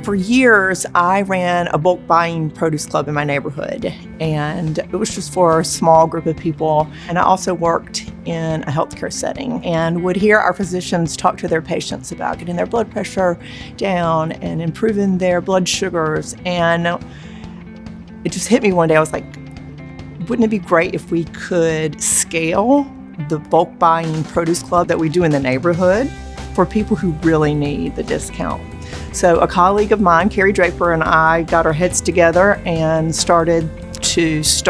For years, I ran a bulk buying produce club in my neighborhood, and it was just for a small group of people. And I also worked in a healthcare setting and would hear our physicians talk to their patients about getting their blood pressure down and improving their blood sugars. And it just hit me one day. I was like, wouldn't it be great if we could scale the bulk buying produce club that we do in the neighborhood for people who really need the discount? So a colleague of mine, Carrie Draper, and I got our heads together and started this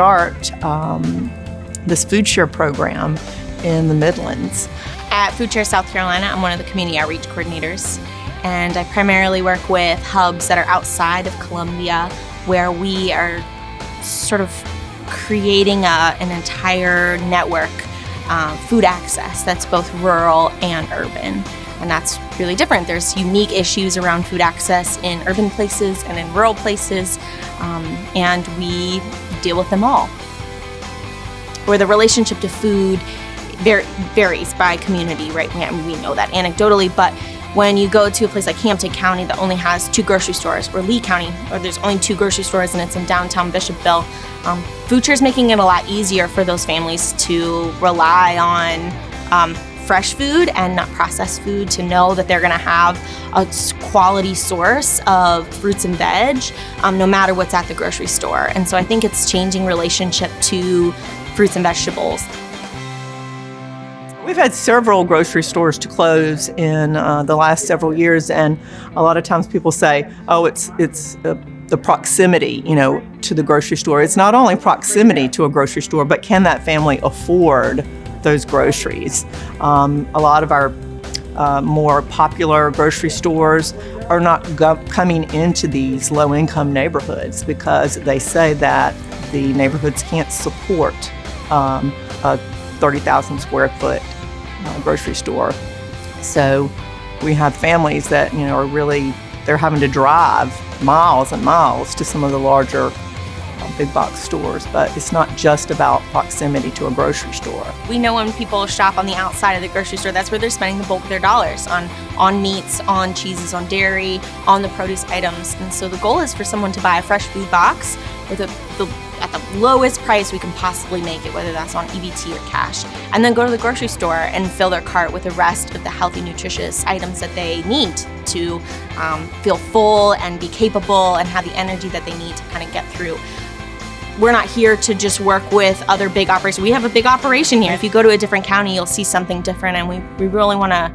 food share program in the Midlands. At Food Share South Carolina, I'm one of the community outreach coordinators, and I primarily work with hubs that are outside of Columbia, where we are sort of creating an entire network, food access that's both rural and urban. And that's really different. There's unique issues around food access in urban places and in rural places, and we deal with them all. Where the relationship to food varies by community, right? We know that anecdotally, but when you go to a place like Hampton County that only has 2 grocery stores, or Lee County, or there's only 2 grocery stores and it's in downtown Bishopville, Food Share is making it a lot easier for those families to rely on fresh food and not processed food, to know that they're gonna have a quality source of fruits and veg, no matter what's at the grocery store. And so I think it's changing relationship to fruits and vegetables. We've had several grocery stores to close in the last several years, and a lot of times people say, oh, it's the proximity, to the grocery store. It's not only proximity to a grocery store, but can that family afford those groceries? A lot of our more popular grocery stores are not coming into these low-income neighborhoods because they say that the neighborhoods can't support a 30,000 square foot grocery store. So we have families that they're having to drive miles and miles to some of the larger big box stores, but it's not just about proximity to a grocery store. We know when people shop on the outside of the grocery store, that's where they're spending the bulk of their dollars, on meats, on cheeses, on dairy, on the produce items. And so the goal is for someone to buy a fresh food box with at the lowest price we can possibly make it, whether that's on EBT or cash, and then go to the grocery store and fill their cart with the rest of the healthy, nutritious items that they need to feel full and be capable and have the energy that they need to kind of get through. We're not here to just work with other big operations. We have a big operation here. If you go to a different county, you'll see something different, and we really want to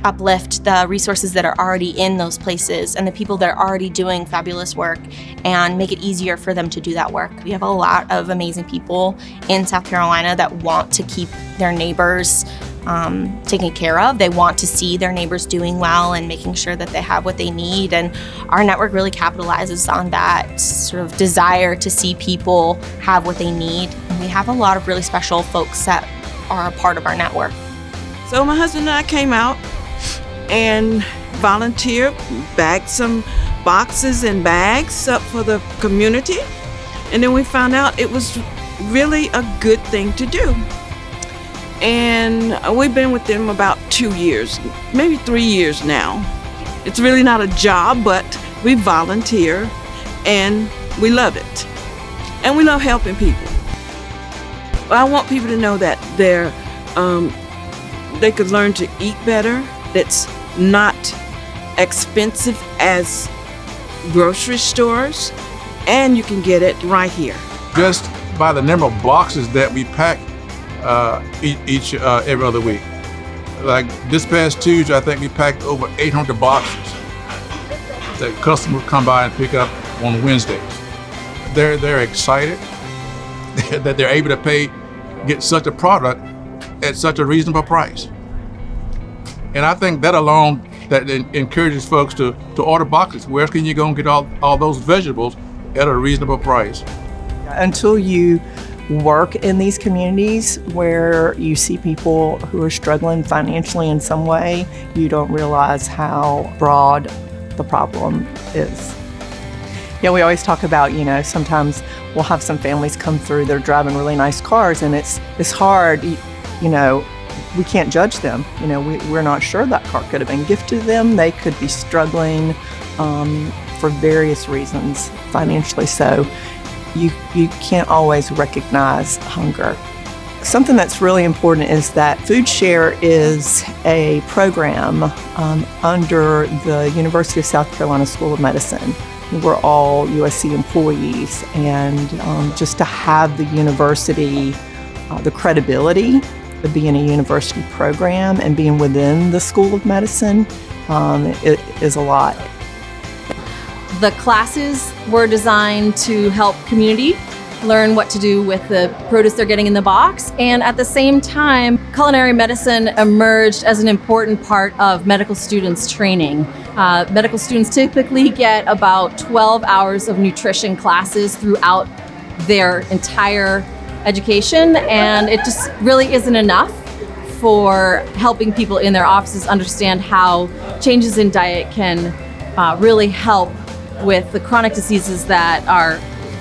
uplift the resources that are already in those places and the people that are already doing fabulous work and make it easier for them to do that work. We have a lot of amazing people in South Carolina that want to keep their neighbors taken care of. They want to see their neighbors doing well and making sure that they have what they need. And our network really capitalizes on that sort of desire to see people have what they need. And we have a lot of really special folks that are a part of our network. So my husband and I came out and volunteered, bagged some boxes and bags up for the community. And then we found out it was really a good thing to do. And we've been with them about 2 years, maybe 3 years now. It's really not a job, but we volunteer and we love it. And we love helping people. I want people to know that they could learn to eat better. That's not expensive as grocery stores, and you can get it right here. Just by the number of boxes that we pack every other week. Like this past Tuesday, I think we packed over 800 boxes that customers come by and pick up on Wednesdays. They're excited that they're able to get such a product at such a reasonable price. And I think that alone that encourages folks to order boxes. Where can you go and get all those vegetables at a reasonable price? Until you work in these communities where you see people who are struggling financially in some way, you don't realize how broad the problem is. We always talk about, sometimes we'll have some families come through, they're driving really nice cars, and it's hard, we can't judge them. We're not sure that car could have been gifted to them. They could be struggling for various reasons, financially so, you can't always recognize hunger. Something that's really important is that Food Share is a program under the University of South Carolina School of Medicine. We're all USC employees, and just to have the university, the credibility of being a university program and being within the School of Medicine, it is a lot. The classes were designed to help community learn what to do with the produce they're getting in the box, and at the same time, culinary medicine emerged as an important part of medical students' training. Medical students typically get about 12 hours of nutrition classes throughout their entire education, and it just really isn't enough for helping people in their offices understand how changes in diet can really help with the chronic diseases that are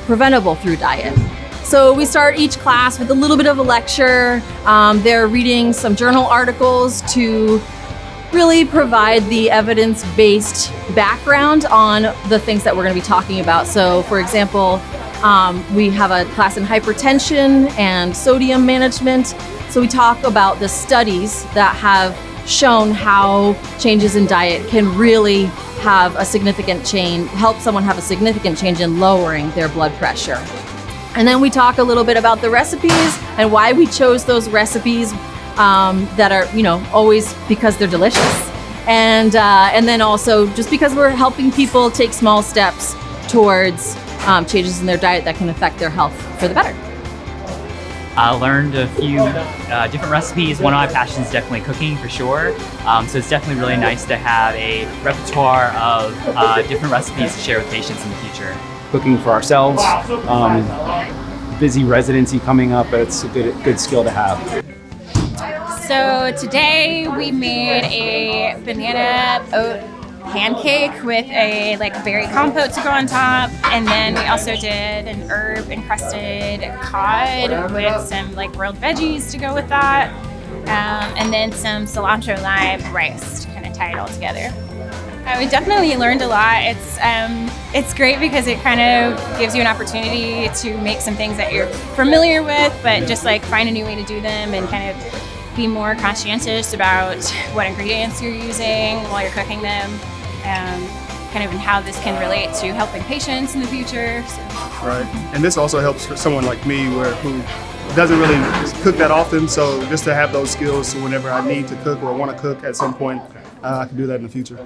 preventable through diet. So we start each class with a little bit of a lecture. They're reading some journal articles to really provide the evidence-based background on the things that we're going to be talking about. So for example, we have a class in hypertension and sodium management. So we talk about the studies that have shown how changes in diet can really have a significant change, help someone have a significant change in lowering their blood pressure. And then we talk a little bit about the recipes and why we chose those recipes that are, always because they're delicious. And then also just because we're helping people take small steps towards changes in their diet that can affect their health for the better. I learned a few different recipes. One of my passions is definitely cooking for sure. So it's definitely really nice to have a repertoire of different recipes to share with patients in the future. Cooking for ourselves, busy residency coming up, but it's a good skill to have. So today we made a banana oat pancake with a berry compote to go on top, and then we also did an herb encrusted cod with some grilled veggies to go with that, and then some cilantro lime rice to kind of tie it all together. We definitely learned a lot. It's great because it kind of gives you an opportunity to make some things that you're familiar with, but just find a new way to do them and kind of be more conscientious about what ingredients you're using while you're cooking them, kind of and how this can relate to helping patients in the future. So. Right, and this also helps for someone like me who doesn't really cook that often, so just to have those skills so whenever I need to cook or want to cook at some point, I can do that in the future.